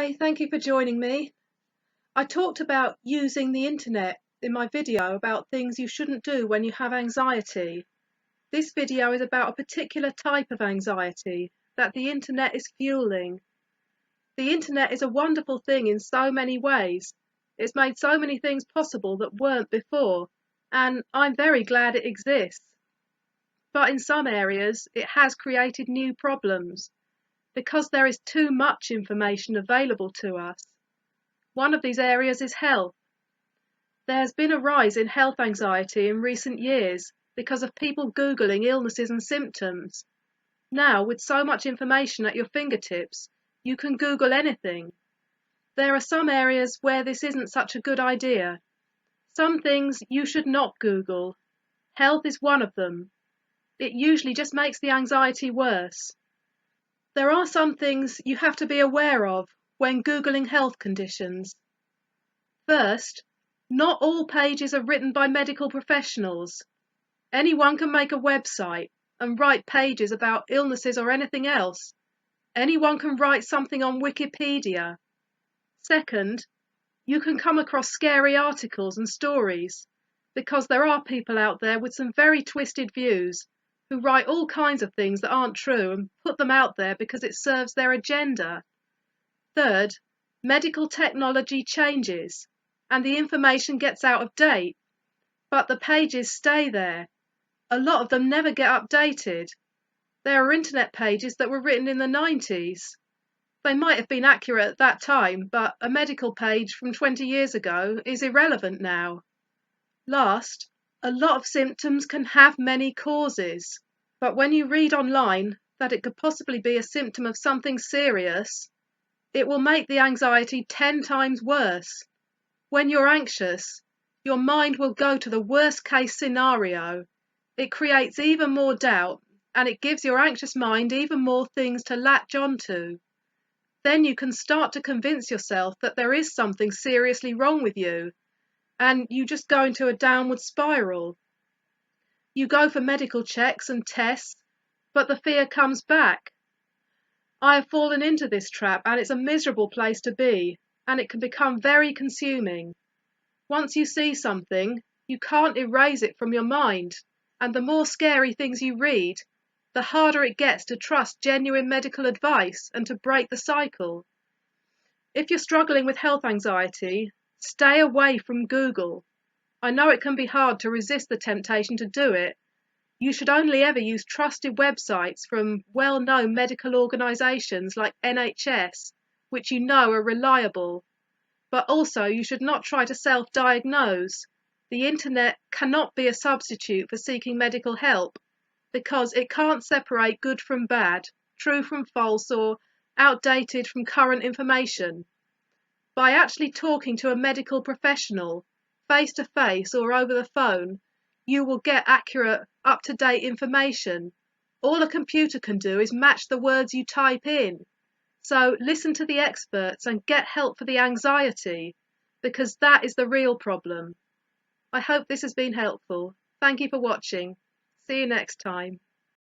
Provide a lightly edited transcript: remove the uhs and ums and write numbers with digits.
Hi, thank you for joining me. I talked about using the internet in my video about things you shouldn't do when you have anxiety. This video is about a particular type of anxiety that the internet is fueling. The internet is a wonderful thing in so many ways. It's made so many things possible that weren't before, and I'm very glad it exists. But in some areas, it has created new problems because there is too much information available to us. One of these areas is health. There has been a rise in health anxiety in recent years because of people Googling illnesses and symptoms. Now, with so much information at your fingertips, you can Google anything. There are some areas where this isn't such a good idea. Some things you should not Google. Health is one of them. It usually just makes the anxiety worse. There are some things you have to be aware of when Googling health conditions. First, not all pages are written by medical professionals. Anyone can make a website and write pages about illnesses or anything else. Anyone can write something on Wikipedia. Second, you can come across scary articles and stories because there are people out there with some very twisted views who write all kinds of things that aren't true and put them out there because it serves their agenda. Third, medical technology changes and the information gets out of date, but the pages stay there. A lot of them never get updated. There are internet pages that were written in the 90s. They might have been accurate at that time, but a medical page from 20 years ago is irrelevant now. Last, a lot of symptoms can have many causes, but when you read online that it could possibly be a symptom of something serious, it will make the anxiety 10 times worse. When you're anxious, your mind will go to the worst case scenario. It creates even more doubt, and it gives your anxious mind even more things to latch onto. Then you can start to convince yourself that there is something seriously wrong with you, and you just go into a downward spiral. You go for medical checks and tests, but the fear comes back. I have fallen into this trap, and it's a miserable place to be, and it can become very consuming. Once you see something, you can't erase it from your mind, and the more scary things you read, the harder it gets to trust genuine medical advice and to break the cycle. If you're struggling with health anxiety, stay away from Google. I know it can be hard to resist the temptation to do it. You should only ever use trusted websites from well-known medical organisations like NHS, which you know are reliable. But also, you should not try to self-diagnose. The internet cannot be a substitute for seeking medical help because it can't separate good from bad, true from false, or outdated from current information. By actually talking to a medical professional, face to face or over the phone, you will get accurate, up-to-date information. All a computer can do is match the words you type in. So listen to the experts and get help for the anxiety, because that is the real problem. I hope this has been helpful. Thank you for watching. See you next time.